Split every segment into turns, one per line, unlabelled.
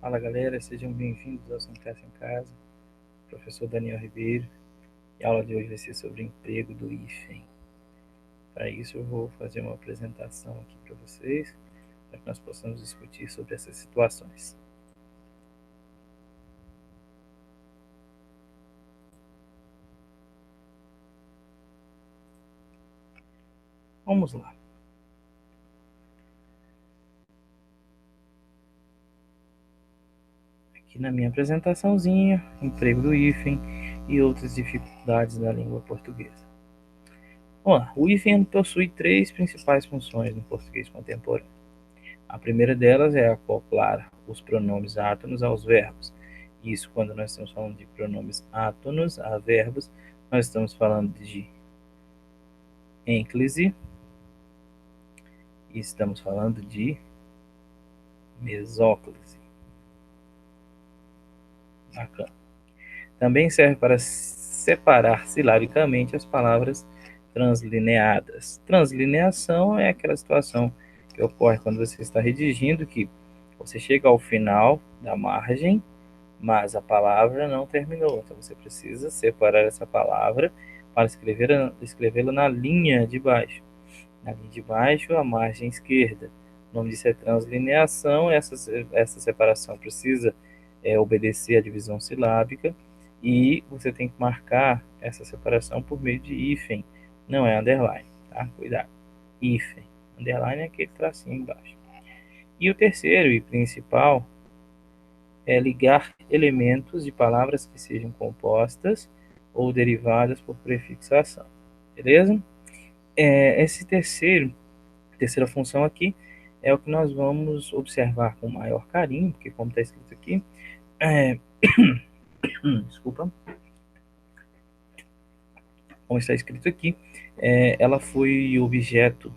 Fala galera, sejam bem-vindos ao Semcast em Casa. Professor Daniel Ribeiro. E a aula de hoje vai ser sobre o emprego do hífen. Para isso eu vou fazer uma apresentação aqui para vocês, para que nós possamos discutir sobre essas situações. Vamos lá. Aqui na minha apresentaçãozinha, emprego do hífen e outras dificuldades da língua portuguesa. Vamos lá. O hífen possui três principais funções no português contemporâneo. A primeira delas é acoplar os pronomes átonos aos verbos. Isso, quando nós estamos falando de pronomes átonos a verbos, nós estamos falando de ênclise e estamos falando de mesóclise. Bacana. Também serve para separar silabicamente as palavras translineadas. Translineação é aquela situação que ocorre quando você está redigindo, que você chega ao final da margem, mas a palavra não terminou. Então você precisa separar essa palavra para escrevê-la na linha de baixo. Na linha de baixo, a margem esquerda. O nome disso é translineação. Essa separação precisa obedecer à divisão silábica e você tem que marcar essa separação por meio de hífen. Não é underline, tá? Cuidado. Hífen. Underline é aquele tracinho embaixo. E o terceiro e principal é ligar elementos de palavras que sejam compostas ou derivadas por prefixação. Beleza? Essa terceira função aqui é o que nós vamos observar com maior carinho, porque como está escrito aqui, desculpa, como está escrito aqui, ela foi objeto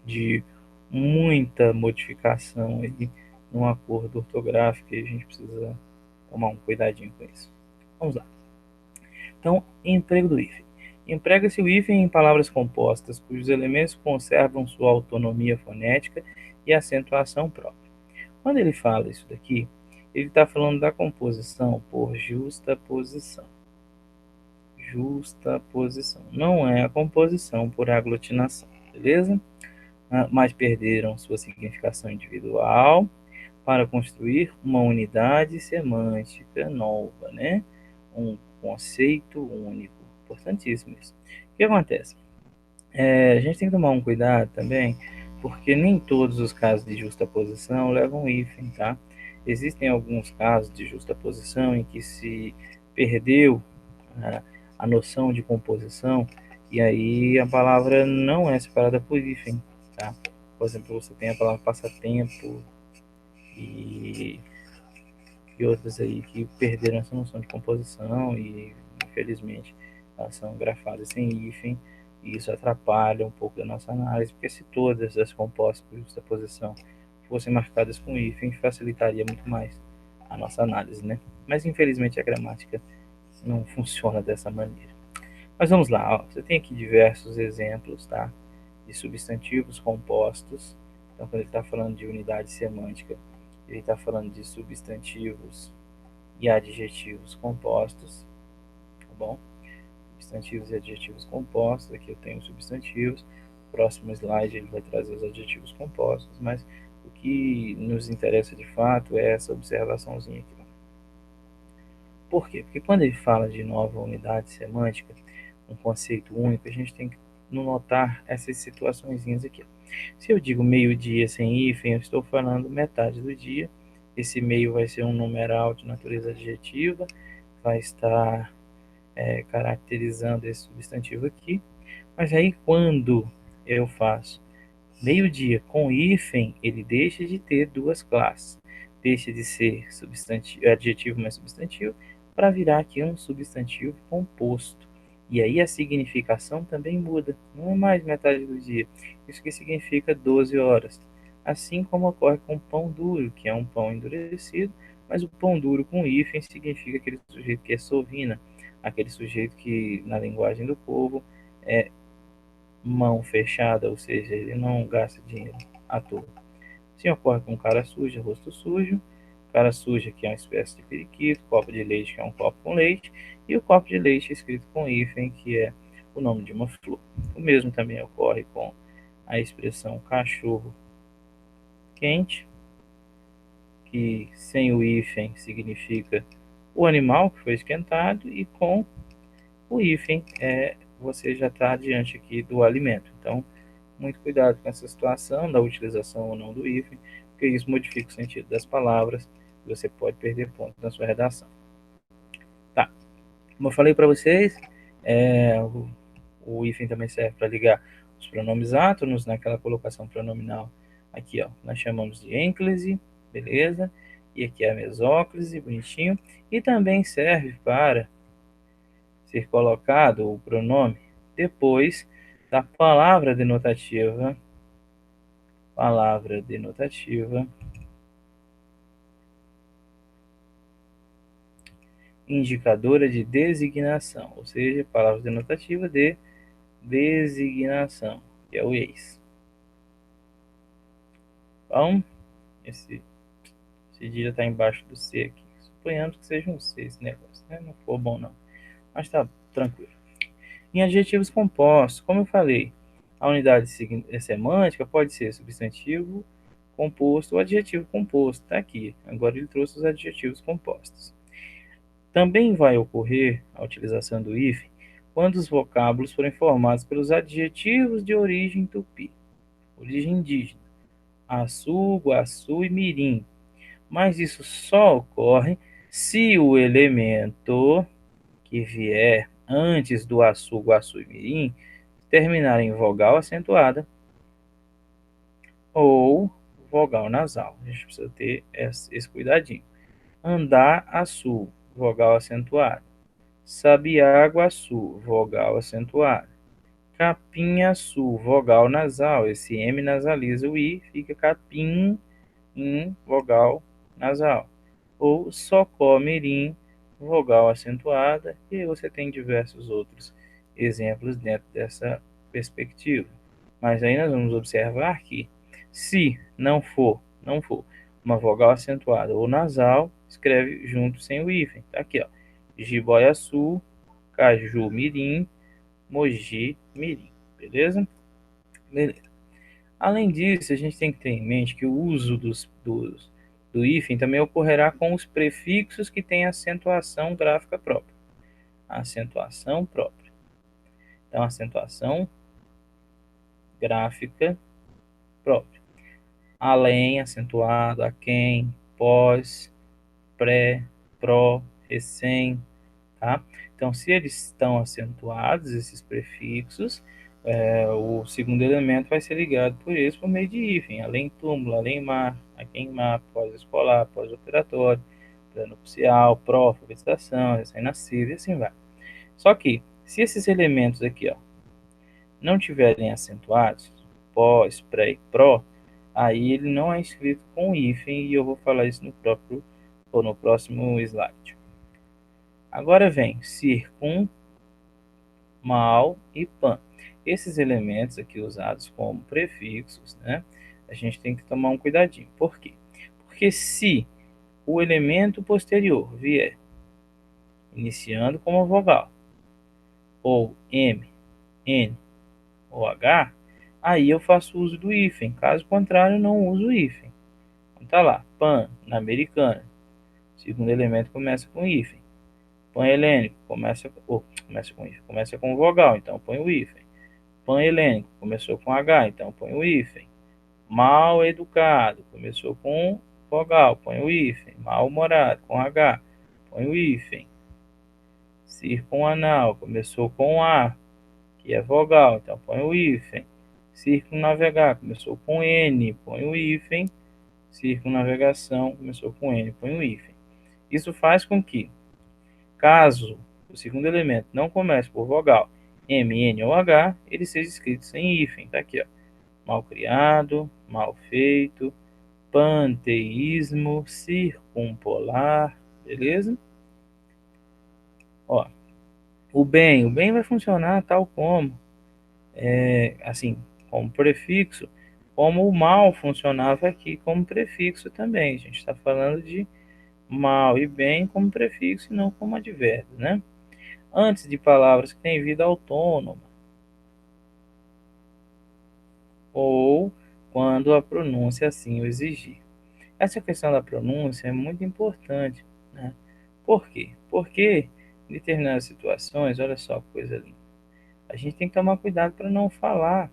de muita modificação aí no acordo ortográfico e a gente precisa tomar um cuidadinho com isso. Vamos lá. Então, emprego do hífen. Emprega-se o hífen em palavras compostas cujos elementos conservam sua autonomia fonética e acentuação própria. Quando ele fala isso daqui, ele está falando da composição por justaposição. Justaposição. Não é a composição por aglutinação, beleza? Mas perderam sua significação individual para construir uma unidade semântica nova, né? Um conceito único. Importantíssimo isso. O que acontece? A gente tem que tomar um cuidado também, porque nem todos os casos de justaposição levam hífen, tá? Existem alguns casos de justaposição em que se perdeu a noção de composição e aí a palavra não é separada por hífen, tá? Por exemplo, você tem a palavra passatempo e outras aí que perderam essa noção de composição e infelizmente elas são grafadas sem hífen e isso atrapalha um pouco da nossa análise, porque se todas as compostas por justaposição fossem marcadas com hífen, facilitaria muito mais a nossa análise, né? Mas infelizmente a gramática não funciona dessa maneira. Mas vamos lá, ó. Você tem aqui diversos exemplos, tá? De substantivos compostos. Então, quando ele está falando de unidade semântica, ele está falando de substantivos e adjetivos compostos, tá bom? Substantivos e adjetivos compostos. Aqui eu tenho substantivos. Próximo slide ele vai trazer os adjetivos compostos, mas o que nos interessa de fato é essa observaçãozinha aqui. Por quê? Porque quando ele fala de nova unidade semântica, um conceito único, a gente tem que notar essas situações aqui. Se eu digo meio-dia sem hífen, eu estou falando metade do dia. Esse meio vai ser um numeral de natureza adjetiva, vai estar caracterizando esse substantivo aqui. Mas aí quando eu faço meio-dia com hífen, ele deixa de ter duas classes. Deixa de ser adjetivo mais substantivo para virar aqui um substantivo composto. E aí a significação também muda. Não é mais metade do dia. Isso que significa 12 horas. Assim como ocorre com pão duro, que é um pão endurecido, mas o pão duro com hífen significa aquele sujeito que é sovina, aquele sujeito que, na linguagem do povo, é mão fechada, ou seja, ele não gasta dinheiro à toa. Assim ocorre com cara suja, rosto sujo, cara suja, que é uma espécie de periquito, copo de leite, que é um copo com leite, e o copo de leite escrito com hífen, que é o nome de uma flor. O mesmo também ocorre com a expressão cachorro quente, que sem o hífen significa o animal que foi esquentado, e com o hífen você já está diante aqui do alimento. Então, muito cuidado com essa situação da utilização ou não do hífen, porque isso modifica o sentido das palavras e você pode perder ponto na sua redação. Tá. Como eu falei para vocês, o hífen também serve para ligar os pronomes átonos naquela colocação pronominal. Aqui, ó, nós chamamos de ênclise, beleza? E aqui é a mesóclise, bonitinho. E também serve para ser colocado o pronome depois da palavra denotativa, indicadora de designação, ou seja, palavra denotativa de designação, que é o ex. Então, esse dia está embaixo do C aqui. Suponhamos que seja um C esse negócio, né? Não for bom não, mas tá tranquilo. Em adjetivos compostos, como eu falei, a unidade semântica pode ser substantivo composto ou adjetivo composto. Está aqui. Agora ele trouxe os adjetivos compostos. Também vai ocorrer a utilização do hífen quando os vocábulos forem formados pelos adjetivos de origem tupi, origem indígena, açu, guaçu e mirim. Mas isso só ocorre se o elemento que vier antes do açu, guaçu e mirim terminar em vogal acentuada ou vogal nasal. A gente precisa ter esse cuidadinho. Andar, açu, vogal acentuada. Sabiá, guaçu, vogal acentuada. Capim-açu, vogal nasal. Esse M nasaliza o I, fica capim, vogal nasal. Ou Socó-mirim, vogal acentuada. E você tem diversos outros exemplos dentro dessa perspectiva. Mas aí nós vamos observar que, se não for uma vogal acentuada ou nasal, escreve junto sem o hífen. Tá aqui, ó. Jiboiaçu, Caju-mirim, Mogi-mirim. Beleza? Beleza. Além disso, a gente tem que ter em mente que o uso do hífen também ocorrerá com os prefixos que têm acentuação gráfica própria. Acentuação própria. Então, acentuação gráfica própria. Além, acentuado, aquém, pós, pré, pró, recém, tá? Então, se eles estão acentuados, esses prefixos, o segundo elemento vai ser ligado por eles por meio de hífen. Além túmulo, além mar, aquém mar, pós-escolar, pós-operatório, pré-nupcial, pró-alfabetização, recém-nascido e assim vai. Só que, se esses elementos aqui, ó, não tiverem acentuados, pós, pré e pró, aí ele não é escrito com hífen, e eu vou falar isso no próximo slide. Agora vem circun, mal e pan. Esses elementos aqui usados como prefixos, né, a gente tem que tomar um cuidadinho. Por quê? Porque se o elemento posterior vier iniciando como vogal, ou M, N ou H, aí eu faço uso do hífen. Caso contrário, não uso o hífen. Então tá lá, pan, na americana. O segundo elemento começa com hífen. Pan-helênico começa com vogal, então põe o hífen. Pan-helênico começou com H, então põe o hífen. Mal educado começou com vogal, põe o hífen. Mal-humorado com H, põe o hífen. Circunanal começou com A, que é vogal, então põe o hífen. Circunnavegar começou com N, põe o hífen. Circunnavegação começou com N, põe o hífen. Isso faz com que, caso o segundo elemento não comece por vogal M, N ou H, ele seja escrito sem hífen. Tá aqui, ó. Mal criado, mal feito, panteísmo, circumpolar, beleza? Ó, o bem vai funcionar tal como, assim, como prefixo, como o mal funcionava aqui como prefixo também. A gente está falando de mal e bem como prefixo e não como advérbio, né? Antes de palavras que têm vida autônoma ou quando a pronúncia assim o exigir. Essa questão da pronúncia é muito importante, né? Por quê? Porque em determinadas situações, olha só que coisa linda, a gente tem que tomar cuidado para não falar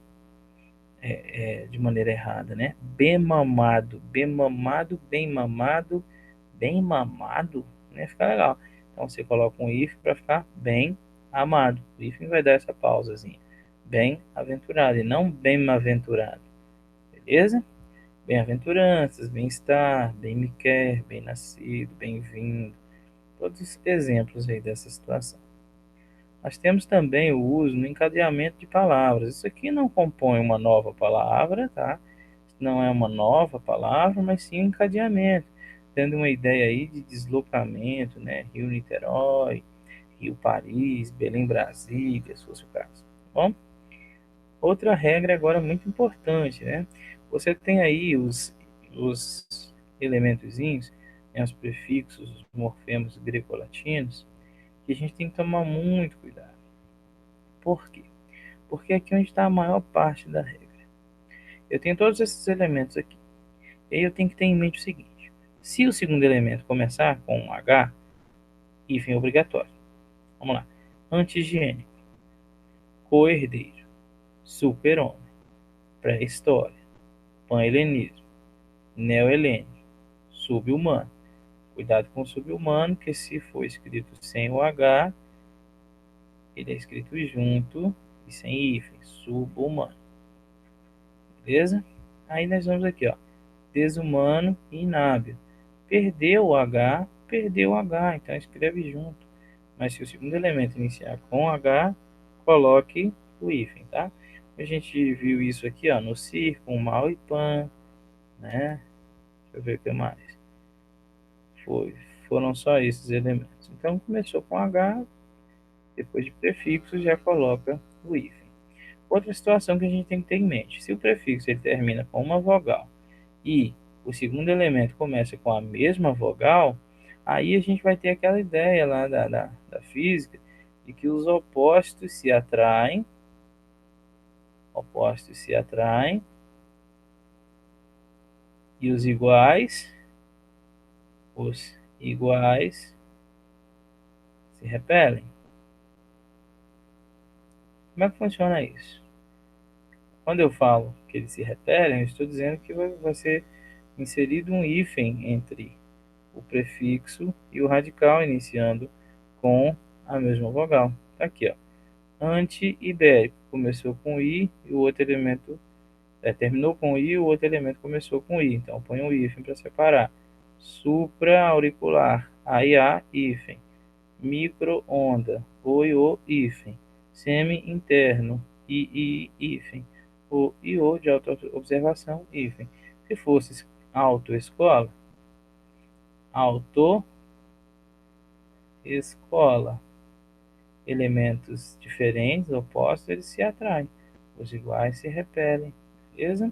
de maneira errada, né? Bem mamado, bem mamado, bem mamado, bem mamado, né? Fica legal. Então você coloca um if para ficar bem amado. O if vai dar essa pausazinha. Bem aventurado e não bem aventurado, beleza? Bem-aventuranças, bem-estar, bem me quer, bem-nascido, bem-vindo. Todos os exemplos aí dessa situação. Nós temos também o uso no encadeamento de palavras. Isso aqui não compõe uma nova palavra, tá? Não é uma nova palavra, mas sim um encadeamento, tendo uma ideia aí de deslocamento, né? Rio-Niterói, Rio-Paris, Belém-Brasília, se fosse o caso. Tá bom? Outra regra agora muito importante, né? Você tem aí os elementozinhos, né? Os prefixos, os morfemas greco-latinos, que a gente tem que tomar muito cuidado. Por quê? Porque aqui é onde está a maior parte da regra. Eu tenho todos esses elementos aqui. E aí eu tenho que ter em mente o seguinte: se o segundo elemento começar com um H, hífen é obrigatório. Vamos lá. Anti-higiênico, co-herdeiro, super-homem, pré-história, pan-helenismo, neo-helênico, sub-humano. Cuidado com o sub-humano, que se for escrito sem o H, ele é escrito junto e sem hífen, sub-humano. Beleza? Aí nós vamos aqui, ó. Desumano e inábil. Perdeu o H, perdeu o H, então escreve junto. Mas se o segundo elemento iniciar com H, coloque o hífen, tá? A gente viu isso aqui, ó, no circo, mal e pan, né? Deixa eu ver o que mais. Foram só esses elementos. Então começou com H, depois de prefixo já coloca o hífen. Outra situação que a gente tem que ter em mente: se o prefixo ele termina com uma vogal e o segundo elemento começa com a mesma vogal, aí a gente vai ter aquela ideia lá da física de que os opostos se atraem e os iguais se repelem. Como é que funciona isso? Quando eu falo que eles se repelem, eu estou dizendo que vai ser inserido um hífen entre o prefixo e o radical, iniciando com a mesma vogal. Tá aqui, ó. Anti-ibérico começou com I e o outro elemento terminou com I e o outro elemento começou com I. Então põe um hífen para separar. Supra-auricular, AIA, hífen. Micro-onda, OIO, hífen. Semi-interno, II, hífen. O IO de auto-observação, hífen. Se fosse autoescola, auto-escola. Elementos diferentes, opostos, eles se atraem. Os iguais se repelem. Beleza?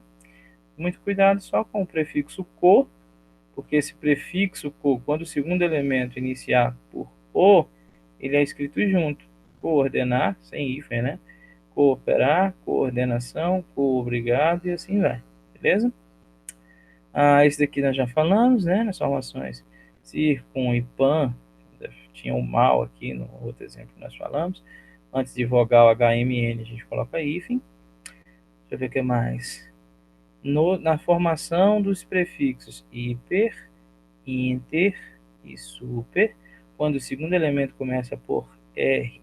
Muito cuidado só com o prefixo co, porque esse prefixo co, quando o segundo elemento iniciar por o, ele é escrito junto. Coordenar, sem hífen, né? Cooperar, coordenação, coobrigado e assim vai. Beleza? Esse daqui nós já falamos, né? Nas formações circun e pan, tinha o mal aqui no outro exemplo que nós falamos. Antes de vogal HMN, a gente coloca hífen. Deixa eu ver o que mais. Na formação dos prefixos hiper, inter e super, quando o segundo elemento começa por R,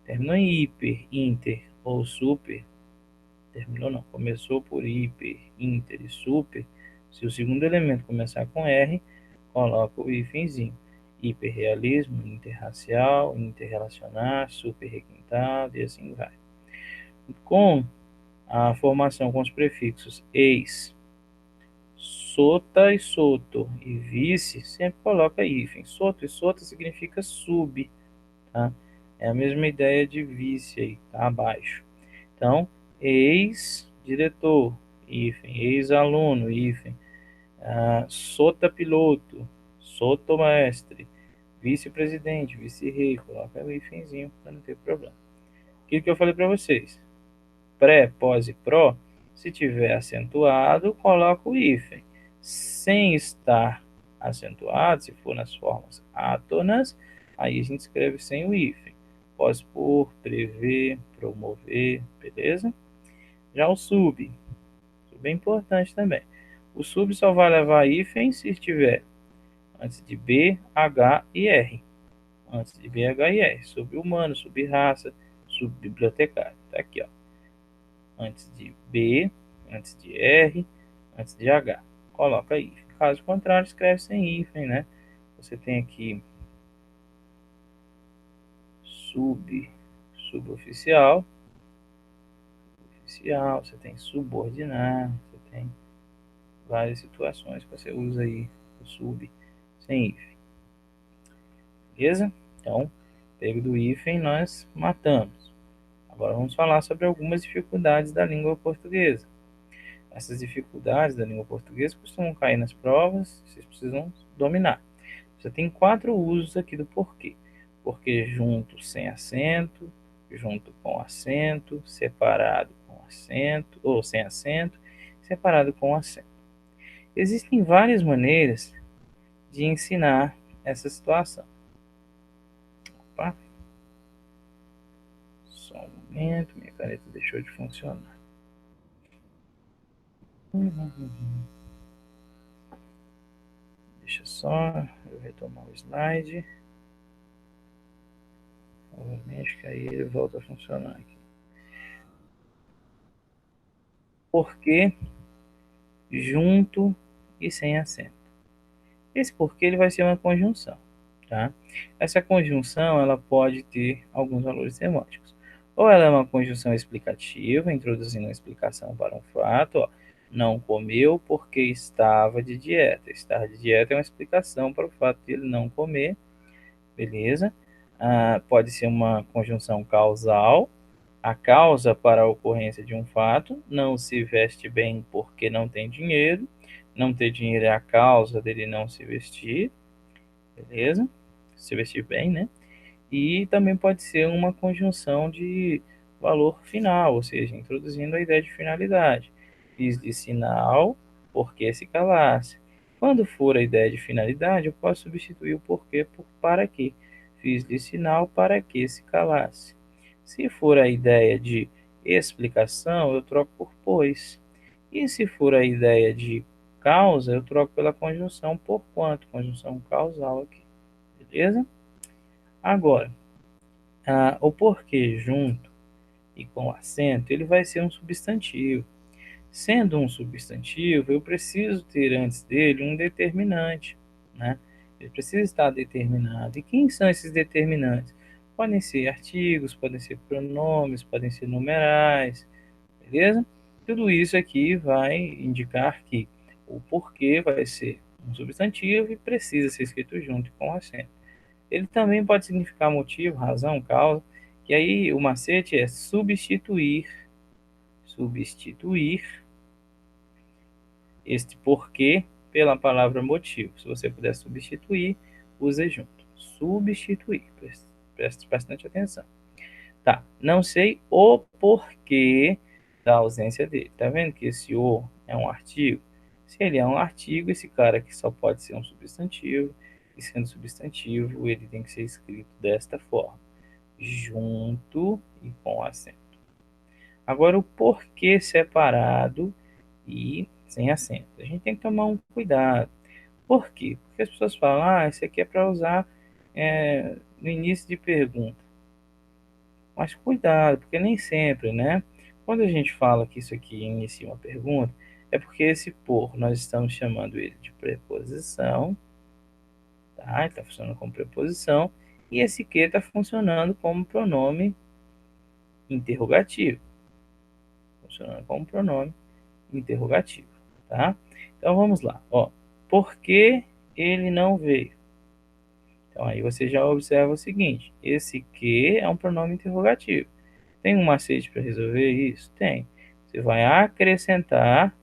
terminou em hiper, inter ou super, terminou não, começou por hiper, inter e super, se o segundo elemento começar com R, coloca o hífenzinho. Hiperrealismo, interracial, interrelacionar, super requintado e assim vai. Com a formação com os prefixos ex, sota e soto e vice, sempre coloca hífen. Soto e sota significa sub, tá? É a mesma ideia de vice aí, tá abaixo. Então, ex-diretor, hífen. Ex-aluno, hífen. Sota piloto, sotomestre, vice-presidente, vice-rei, coloca o hífenzinho para não ter problema. O que eu falei para vocês? Pré, pós e pró, se tiver acentuado, coloca o hífen. Sem estar acentuado, se for nas formas átonas, aí a gente escreve sem o hífen. Pós-por, prever, promover, beleza? Já o sub é importante também. O sub só vai levar hífen se estiver antes de B, H e R. Antes de B, H e R. Sub-humano, sub-raça, sub-bibliotecário. Tá aqui, ó. Antes de B, antes de R, antes de H. Coloca hífen. Caso contrário, escreve sem hífen, né? Você tem aqui suboficial, oficial, você tem subordinar, você tem várias situações que você usa aí o sub sem hífen. Beleza? Então, pego do hífen nós matamos. Agora vamos falar sobre algumas dificuldades da língua portuguesa. Essas dificuldades da língua portuguesa costumam cair nas provas, vocês precisam dominar. Você tem 4 usos aqui do porquê. Porquê junto sem acento, junto com acento, separado com acento, ou sem acento, separado com acento. Existem várias maneiras de ensinar essa situação. Opa. Só um momento, minha caneta deixou de funcionar. Deixa só eu retomar o slide. Novamente, que aí ele volta a funcionar aqui. Porquê junto e sem acento. Esse porquê ele vai ser uma conjunção, tá? Essa conjunção ela pode ter alguns valores semânticos. Ou ela é uma conjunção explicativa, introduzindo uma explicação para um fato, ó, não comeu porque estava de dieta. Estar de dieta é uma explicação para o fato de ele não comer, beleza? Pode ser uma conjunção causal, a causa para a ocorrência de um fato, não se veste bem porque não tem dinheiro, não ter dinheiro é a causa dele não se vestir, beleza? Se vestir bem, né? E também pode ser uma conjunção de valor final, ou seja, introduzindo a ideia de finalidade. Fiz de sinal porque se calasse. Quando for a ideia de finalidade, eu posso substituir o porquê por para quê. Fiz de sinal para que se calasse. Se for a ideia de explicação, eu troco por pois. E se for a ideia de causa, eu troco pela conjunção por quanto, conjunção causal aqui, beleza? Agora, o porquê junto e com acento, ele vai ser um substantivo. Sendo um substantivo, eu preciso ter antes dele um determinante, né? Ele precisa estar determinado. E quem são esses determinantes? Podem ser artigos, podem ser pronomes, podem ser numerais, beleza? Tudo isso aqui vai indicar que o porquê vai ser um substantivo e precisa ser escrito junto com acento. Ele também pode significar motivo, razão, causa, e aí o macete é substituir este porquê pela palavra motivo. Se você puder substituir, use junto. Substituir, preste bastante atenção. Tá, não sei o porquê da ausência dele. Tá vendo que esse o é um artigo? Se ele é um artigo, esse cara aqui só pode ser um substantivo, e sendo substantivo, ele tem que ser escrito desta forma, junto e com acento. Agora, o porquê separado e sem acento. A gente tem que tomar um cuidado. Por quê? Porque as pessoas falam, isso aqui é para usar no início de pergunta. Mas cuidado, porque nem sempre, né? Quando a gente fala que isso aqui inicia uma pergunta, é porque esse por, nós estamos chamando ele de preposição, tá? Está funcionando como preposição, e esse que está funcionando como pronome interrogativo. Funcionando como pronome interrogativo, tá? Então vamos lá, ó. Por que ele não veio? Então aí você já observa o seguinte, esse que é um pronome interrogativo. Tem um macete para resolver isso? Tem. Você vai acrescentar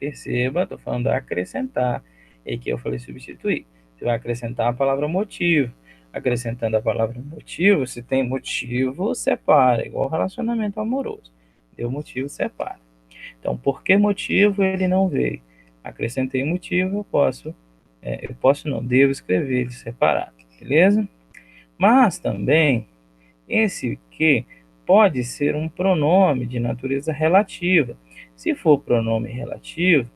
Perceba, estou falando acrescentar. E aqui eu falei substituir. Você vai acrescentar a palavra motivo. Acrescentando a palavra motivo, se tem motivo, separa, igual relacionamento amoroso. Deu motivo, separa. Então, por que motivo ele não veio? Acrescentei motivo, eu posso não, devo escrever ele separado, beleza? Mas também, esse que pode ser um pronome de natureza relativa. Se for pronome relativo,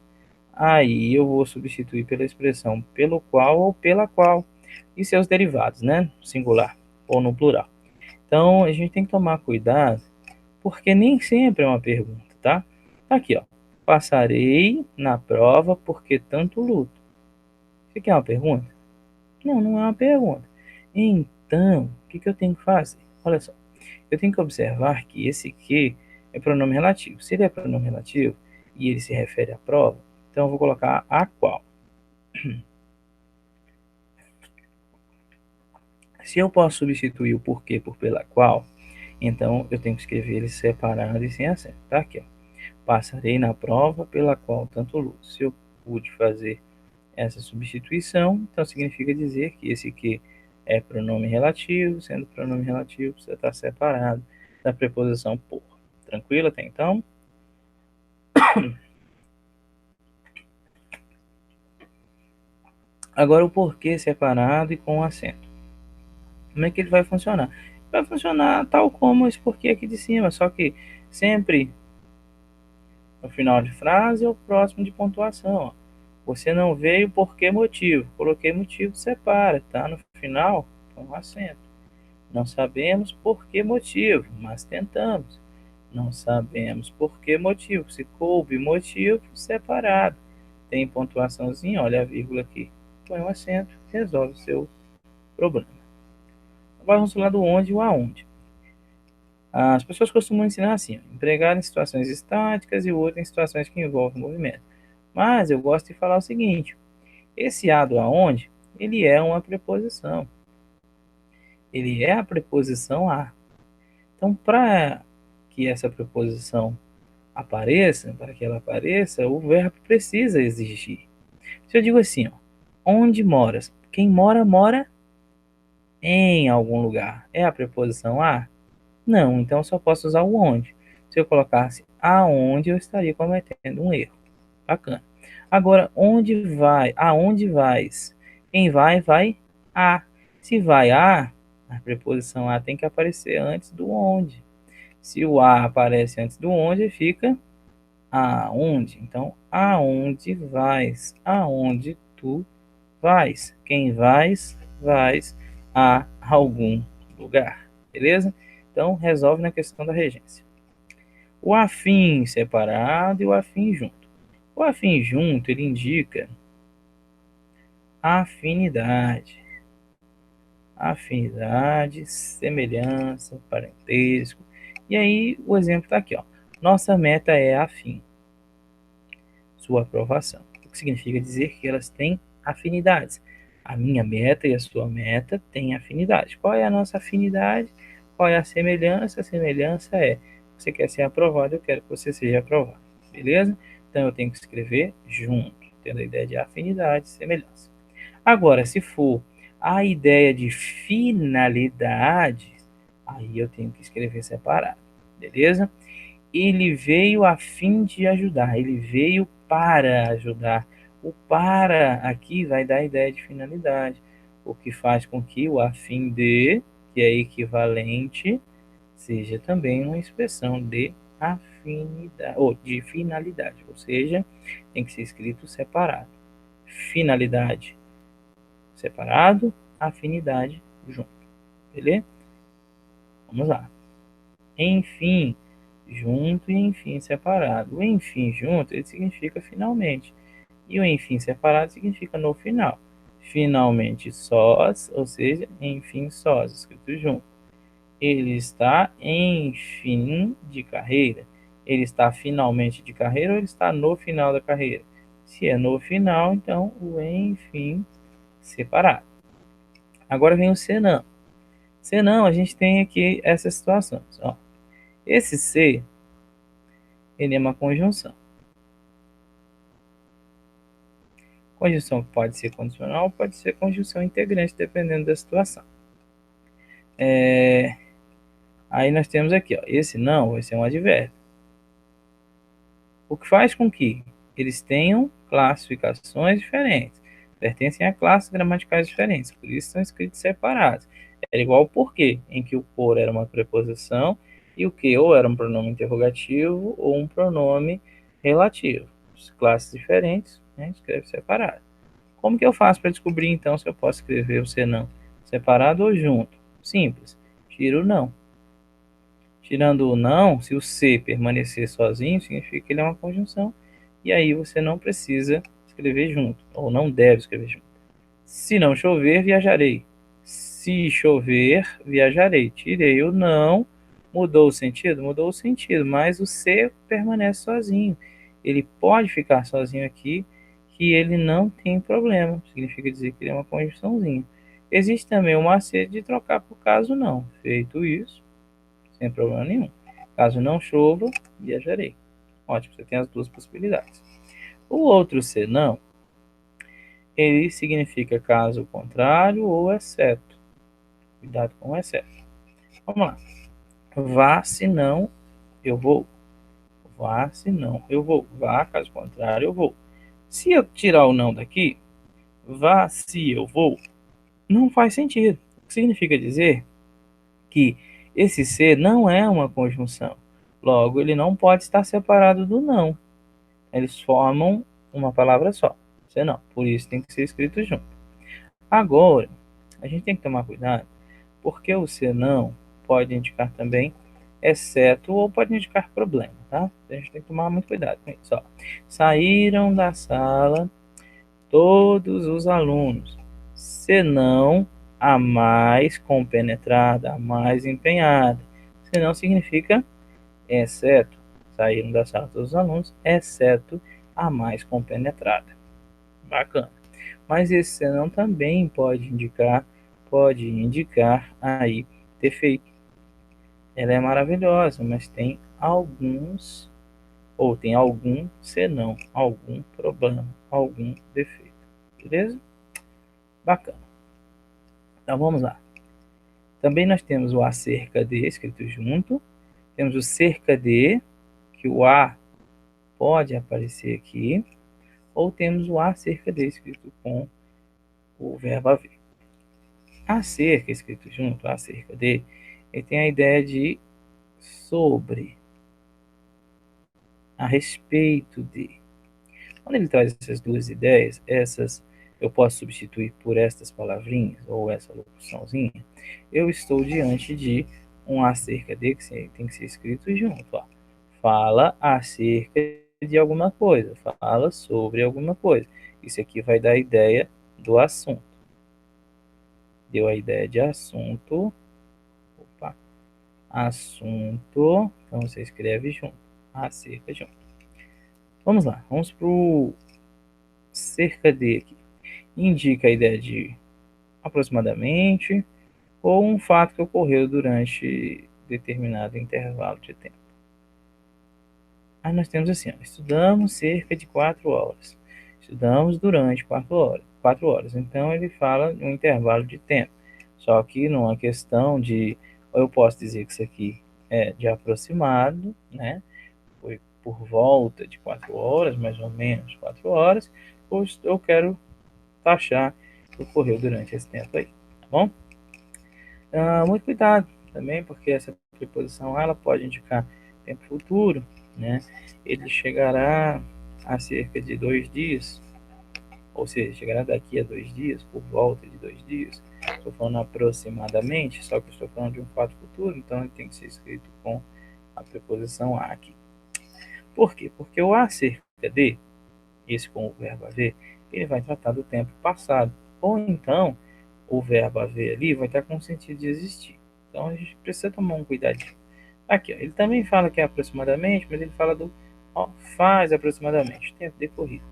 aí eu vou substituir pela expressão pelo qual ou pela qual e seus derivados, né? Singular ou no plural. Então, a gente tem que tomar cuidado, porque nem sempre é uma pergunta, tá? Tá aqui, ó. Passarei na prova porque tanto luto. Isso aqui é uma pergunta? Não, não é uma pergunta. Então, o que eu tenho que fazer? Olha só. Eu tenho que observar que esse que é pronome relativo. Se ele é pronome relativo e ele se refere à prova, então eu vou colocar a qual. Se eu posso substituir o porquê por pela qual, então eu tenho que escrever ele separado e sem acento. Tá aqui, ó. Passarei na prova pela qual tanto luto. Se eu pude fazer essa substituição, então significa dizer que esse que é pronome relativo, sendo pronome relativo, precisa estar separado da preposição por. Tranquilo até então? Agora o porquê separado e com acento. Como é que ele vai funcionar? Vai funcionar tal como esse porquê aqui de cima, só que sempre no final de frase ou próximo de pontuação. Ó. Você não veio por que motivo? Coloquei motivo, separa, tá? No final, com acento. Não sabemos por que motivo, mas tentamos. Não sabemos por que motivo. Se coube motivo, separado. Tem pontuaçãozinha, olha a vírgula aqui. Põe um acento, resolve o seu problema. Agora vamos falar do onde e o aonde. As pessoas costumam ensinar assim, empregar em situações estáticas e o outro em situações que envolvem movimento. Mas eu gosto de falar o seguinte, esse a do aonde, ele é uma preposição. Ele é a preposição a. Então, para que essa preposição apareça, para que ela apareça, o verbo precisa existir. Se eu digo assim, ó, onde moras? Quem mora, mora em algum lugar. É a preposição a? Não, então eu só posso usar o onde. Se eu colocasse aonde, eu estaria cometendo um erro. Bacana. Agora, onde vai? Aonde vais? Quem vai, vai a. Se vai a preposição a tem que aparecer antes do onde. Se o a aparece antes do onde, fica aonde. Então, aonde vais? Aonde tu vais? Quem vais, vais a algum lugar. Beleza? Então, resolve na questão da regência. O afim separado e o afim junto. O afim junto, ele indica afinidade. Afinidade, semelhança, parentesco. E aí, o exemplo está aqui, ó. Nossa meta é afim. Sua aprovação. O que significa dizer que elas têm afinidades. A minha meta e a sua meta têm afinidade. Qual é a nossa afinidade? Qual é a semelhança? A semelhança é, você quer ser aprovado, eu quero que você seja aprovado. Beleza? Então eu tenho que escrever junto, tendo a ideia de afinidade e semelhança. Agora, se for a ideia de finalidade, aí eu tenho que escrever separado. Beleza? Ele veio a fim de ajudar, ele veio para ajudar. O para aqui vai dar a ideia de finalidade, o que faz com que o a fim de, que é equivalente, seja também uma expressão de afinidade, ou de finalidade, ou seja, tem que ser escrito separado. Finalidade separado, afinidade junto. Beleza? Vamos lá. Enfim, junto e enfim separado. O enfim junto, ele significa finalmente. E o enfim separado significa no final. Finalmente sós, ou seja, enfim sós, escrito junto. Ele está em fim de carreira. Ele está finalmente de carreira ou ele está no final da carreira? Se é no final, então o enfim separado. Agora vem o senão. Senão, a gente tem aqui essas situações. Ó. Esse se, ele é uma conjunção. Conjunção pode ser condicional, pode ser conjunção integrante, dependendo da situação. Aí nós temos aqui, ó, esse não vai ser um advérbio. O que faz com que eles tenham classificações diferentes, pertencem a classes gramaticais diferentes, por isso são escritos separados. Era igual o porquê, em que o por era uma preposição e o que ou era um pronome interrogativo ou um pronome relativo. Classes diferentes, né, escreve separado. Como que eu faço para descobrir, então, se eu posso escrever o senão separado ou junto? Simples, tiro o não. Tirando o não, se o se permanecer sozinho, significa que ele é uma conjunção, e aí você não precisa escrever junto, ou não deve escrever junto. Se não chover, viajarei. Se chover, viajarei. Tirei o não, mudou o sentido? Mudou o sentido, mas o se permanece sozinho. Ele pode ficar sozinho aqui, que ele não tem problema. Significa dizer que ele é uma conjunçãozinha. Existe também o macete de trocar por caso não. Feito isso, sem problema nenhum. Caso não chova, viajarei. Ótimo, você tem as duas possibilidades. O outro senão, ele significa caso contrário ou exceto. Cuidado com o exceto. Vamos lá. Vá, se não, eu vou. Vá, se não, eu vou. Vá, caso contrário, eu vou. Se eu tirar o não daqui, vá, se eu vou, não faz sentido. O que significa dizer que esse ser não é uma conjunção. Logo, ele não pode estar separado do não. Eles formam uma palavra só. Senão, por isso tem que ser escrito junto. Agora, a gente tem que tomar cuidado, porque o senão pode indicar também exceto ou pode indicar problema, tá? A gente tem que tomar muito cuidado com isso. Ó. Saíram da sala todos os alunos, senão a mais compenetrada, a mais empenhada. Senão significa exceto. Saíram da sala todos os alunos, exceto a mais compenetrada. Bacana. Mas esse senão também pode indicar aí defeito. Ela é maravilhosa, mas tem alguns, ou tem algum senão, algum problema, algum defeito. Beleza? Bacana. Então vamos lá. Também nós temos o acerca de escrito junto. Temos o cerca de, que o a pode aparecer aqui. Ou temos o acerca de escrito com o verbo haver. Acerca escrito junto, acerca de, ele tem a ideia de sobre, a respeito de. Quando ele traz essas duas ideias, essas eu posso substituir por estas palavrinhas ou essa locuçãozinha, eu estou diante de um acerca de que tem que ser escrito junto. Ó. Fala acerca de alguma coisa, fala sobre alguma coisa. Isso aqui vai dar a ideia do assunto. Deu a ideia de assunto. Opa. Assunto. Então você escreve junto. Acerca junto. Vamos lá. Vamos para o cerca de aqui. Indica a ideia de aproximadamente ou um fato que ocorreu durante determinado intervalo de tempo. Aí nós temos assim, ó, estudamos cerca de 4 horas. Estudamos durante 4 horas. 4 horas. Então ele fala de um intervalo de tempo. Só que numa questão de, ou eu posso dizer que isso aqui é de aproximado, né? Foi por volta de 4 horas, mais ou menos 4 horas, ou eu quero taxar que ocorreu durante esse tempo aí, tá bom? Muito cuidado também, porque essa preposição ela pode indicar tempo futuro, né? Ele chegará a cerca de 2 dias, ou seja, chegará daqui a 2 dias, por volta de 2 dias. Estou falando aproximadamente, só que estou falando de um fato futuro, então ele tem que ser escrito com a preposição a aqui. Por quê? Porque o acerca de, esse com o verbo haver, ele vai tratar do tempo passado. Ou então, o verbo haver ali vai estar com o sentido de existir. Então, a gente precisa tomar um cuidadinho. Aqui, ó, ele também fala que é aproximadamente, mas ele fala do faz aproximadamente, tempo decorrido.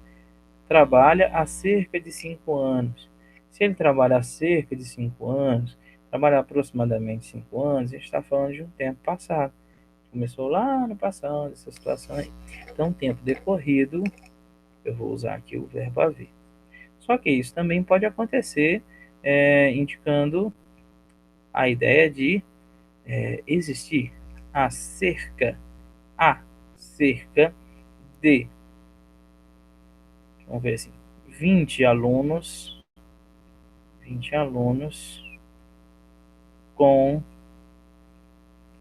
Trabalha há cerca de 5 anos. Se ele trabalha há cerca de 5 anos, trabalha aproximadamente 5 anos, a gente está falando de um tempo passado. Começou lá no passado, essa situação aí. Então, tempo decorrido, eu vou usar aqui o verbo haver. Só que isso também pode acontecer indicando a ideia de existir acerca de, vamos ver assim, 20 alunos com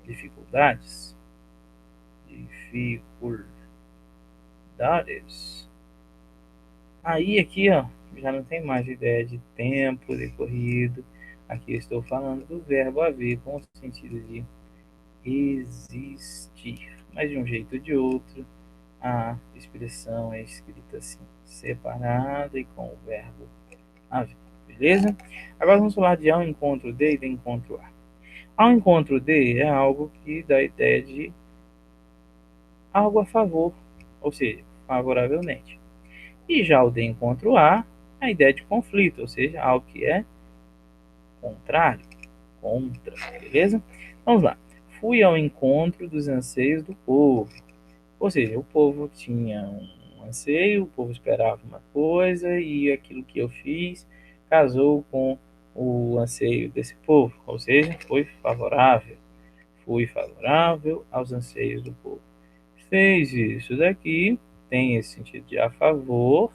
dificuldades. Aí aqui, ó, já não tem mais ideia de tempo decorrido. Aqui eu estou falando do verbo haver com o sentido de existir. Mas de um jeito ou de outro, a expressão é escrita assim, separada e com o verbo haver. Beleza? Agora vamos falar de ao encontro de e de encontro a. Ao encontro de é algo que dá a ideia de algo a favor, ou seja, favoravelmente. E já o de encontro a, a ideia de conflito, ou seja, algo que é contrário, contra, beleza? Vamos lá. Fui ao encontro dos anseios do povo. Ou seja, o povo tinha um anseio, o povo esperava uma coisa e aquilo que eu fiz casou com o anseio desse povo, ou seja, foi favorável. Fui favorável aos anseios do povo. Fez isso daqui, tem esse sentido de a favor,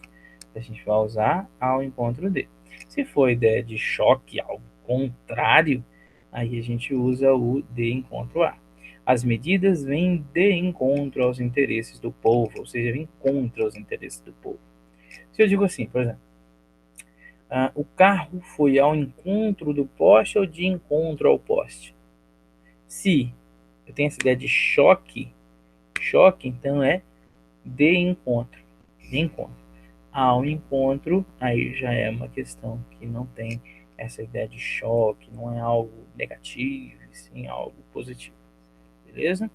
a gente vai usar ao encontro de. Se for ideia de choque, algo contrário, aí a gente usa o de encontro a. As medidas vêm de encontro aos interesses do povo, ou seja, vêm contra os interesses do povo. Se eu digo assim, por exemplo, o carro foi ao encontro do poste ou de encontro ao poste? Se eu tenho essa ideia de choque, então é de encontro. De encontro. Ao encontro, aí já é uma questão que não tem essa ideia de choque, não é algo negativo, sim algo positivo. Beleza?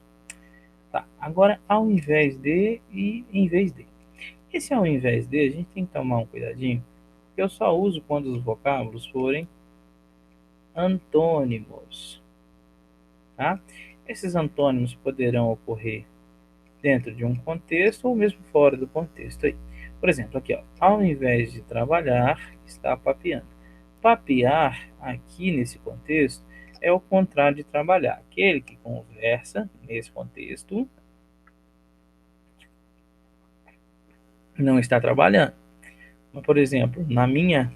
Tá. Agora, ao invés de e em vez de. Esse ao invés de, a gente tem que tomar um cuidadinho, que eu só uso quando os vocábulos forem antônimos. Tá? Esses antônimos poderão ocorrer dentro de um contexto ou mesmo fora do contexto. Aí. Por exemplo, aqui, ó, ao invés de trabalhar, está papeando. Papear, aqui nesse contexto, é o contrário de trabalhar. Aquele que conversa, nesse contexto, não está trabalhando. Mas, por exemplo, na minha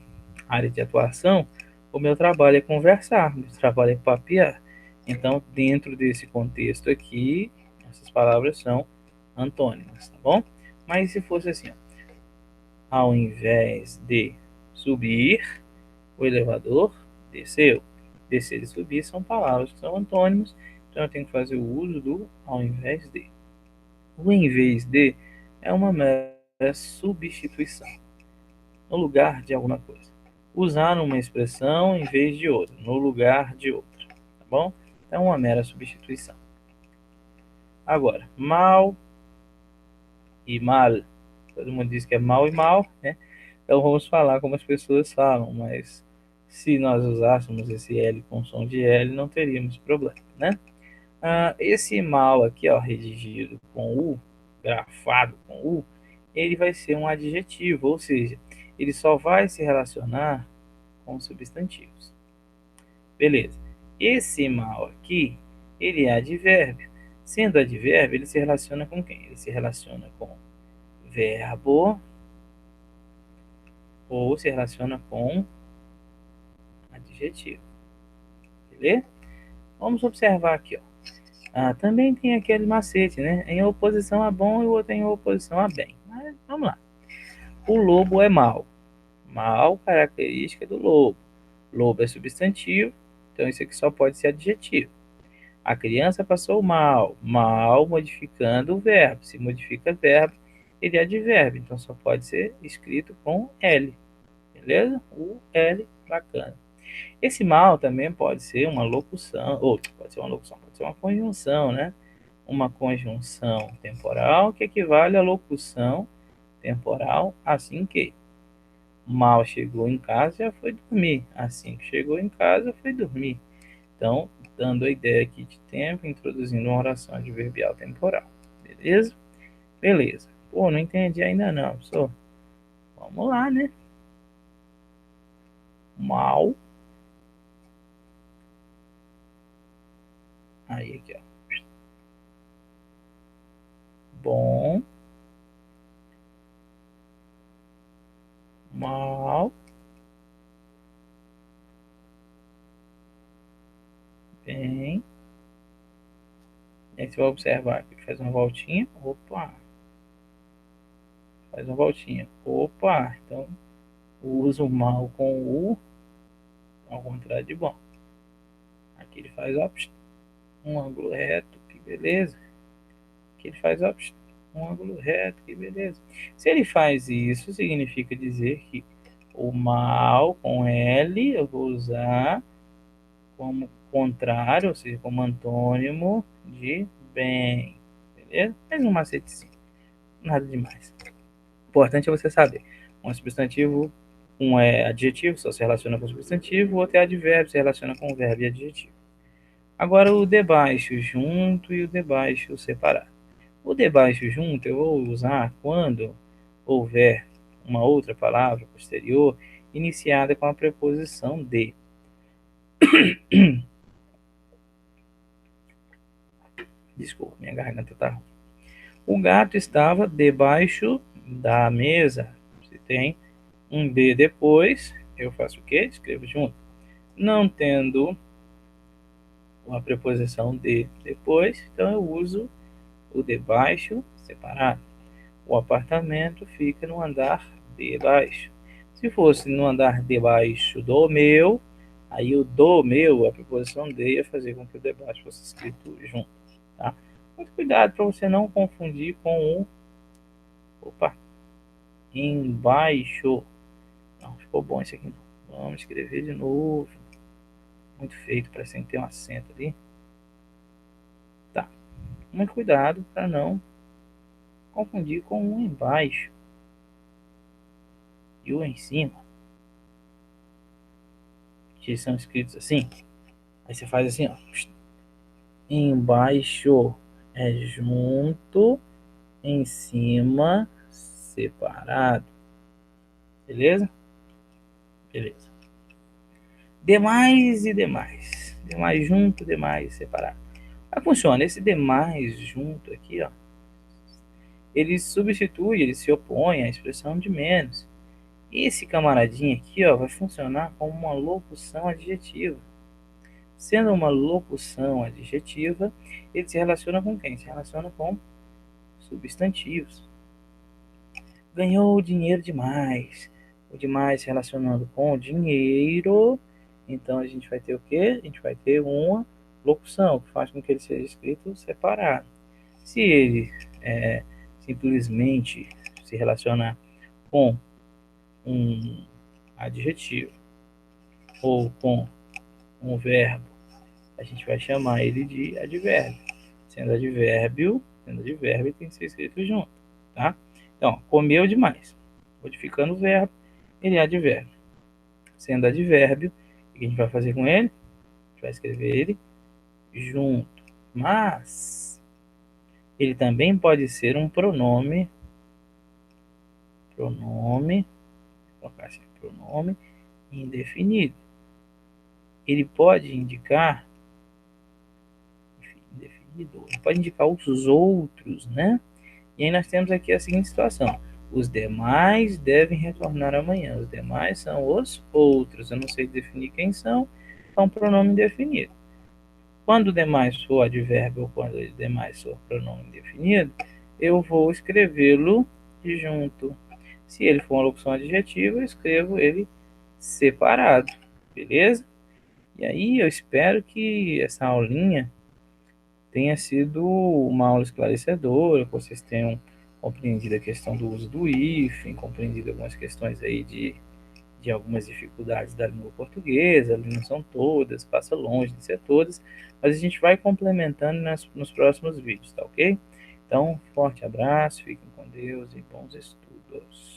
área de atuação, o meu trabalho é conversar, o meu trabalho é papear. Então, dentro desse contexto aqui, essas palavras são antônimas, tá bom? Mas se fosse assim, ó, ao invés de subir, o elevador desceu. Descer e subir são palavras que são antônimos, então eu tenho que fazer o uso do ao invés de. O em vez de é uma mera substituição no lugar de alguma coisa. Usar uma expressão em vez de outra, no lugar de outra, tá bom? É uma mera substituição. Agora, mal e mal. Todo mundo diz que é mal e mal, né? Então vamos falar como as pessoas falam, mas se nós usássemos esse L com som de L, não teríamos problema, né? Esse mal aqui, ó, redigido com U, grafado com U, ele vai ser um adjetivo, ou seja, ele só vai se relacionar com substantivos. Beleza. Esse mal aqui, ele é advérbio. Sendo advérbio, ele se relaciona com quem? Ele se relaciona com verbo ou se relaciona com adjetivo. Beleza? Vamos observar aqui, ó. Também tem aquele macete, né? Em oposição a bom e o outro em oposição a bem. Mas vamos lá. O lobo é mau. Mau, característica do lobo. Lobo é substantivo, então isso aqui só pode ser adjetivo. A criança passou mal. Mal modificando o verbo. Se modifica verbo, ele é advérbio, então só pode ser escrito com L. Beleza? O L, bacana. Esse mal também pode ser uma locução, ou pode ser uma locução, pode ser uma conjunção, né? Uma conjunção temporal que equivale à locução temporal, assim que mal chegou em casa já foi dormir, assim que chegou em casa foi dormir. Então, dando a ideia aqui de tempo, introduzindo uma oração adverbial temporal. Beleza? Beleza. Pô, não entendi ainda não, professor. Vamos lá, né? mal. Aí aqui, ó. Bom, mal, bem. E aí você vai observar que ele faz uma voltinha. Opa, faz uma voltinha. Opa, então usa o mal com o U ao contrário de bom. Aqui ele faz ó, um ângulo reto, que beleza. Aqui ele faz ó, um ângulo reto, que beleza. Se ele faz isso, significa dizer que o mal com L eu vou usar como contrário, ou seja, como antônimo de bem. Beleza? Mais um macetezinho. Nada demais. O importante é você saber. Um substantivo, um é adjetivo, só se relaciona com o substantivo, o outro é advérbio, se relaciona com o verbo e adjetivo. Agora o debaixo junto e o debaixo separado. O debaixo junto eu vou usar quando houver uma outra palavra posterior iniciada com a preposição de. Desculpa, minha garganta está ruim. O gato estava debaixo da mesa. Se tem um D depois, eu faço o quê? Escrevo junto. Não tendo uma preposição de depois, então eu uso o debaixo separado. O apartamento fica no andar de baixo. Se fosse no andar de baixo do meu, aí o do meu, a preposição de, ia fazer com que o de baixo fosse escrito junto. Tá? Muito cuidado para você não confundir com o opa, embaixo. Não, ficou bom esse aqui. Vamos escrever de novo. Muito feito, parece que tem um acento ali. Tá. Muito cuidado para não confundir com o embaixo e o em cima, que são escritos assim. Aí você faz assim, ó. Embaixo é junto, em cima separado. Beleza? Beleza. Demais e demais. Demais junto, demais separado. Aí funciona. Esse demais junto aqui, ó. Ele substitui, ele se opõe à expressão de menos. Esse camaradinho aqui, ó, vai funcionar como uma locução adjetiva. Sendo uma locução adjetiva, ele se relaciona com quem? Se relaciona com substantivos. Ganhou dinheiro demais. O demais se relacionando com o dinheiro. Então a gente vai ter o quê? A gente vai ter uma locução que faz com que ele seja escrito separado. Se ele simplesmente se relacionar com um adjetivo ou com um verbo, a gente vai chamar ele de advérbio. Sendo advérbio tem que ser escrito junto, tá? Então, comeu demais. Modificando o verbo, ele é advérbio. Sendo advérbio, o que a gente vai fazer com ele? A gente vai escrever ele junto. Mas ele também pode ser um pronome, vou colocar assim, pronome indefinido. Ele pode indicar, enfim, indefinido, ele pode indicar os outros, né? E aí nós temos aqui a seguinte situação. Os demais devem retornar amanhã. Os demais são os outros. Eu não sei definir quem são. É um pronome indefinido. Quando o demais for advérbio ou quando o demais for pronome indefinido, eu vou escrevê-lo junto. Se ele for uma locução adjetiva, eu escrevo ele separado. Beleza? E aí eu espero que essa aulinha tenha sido uma aula esclarecedora, que vocês tenham compreendido a questão do uso do hífen, compreendido algumas questões aí de algumas dificuldades da língua portuguesa, ali não são todas, passa longe de ser todas, mas a gente vai complementando nos próximos vídeos, tá ok? Então, forte abraço, fiquem com Deus e bons estudos.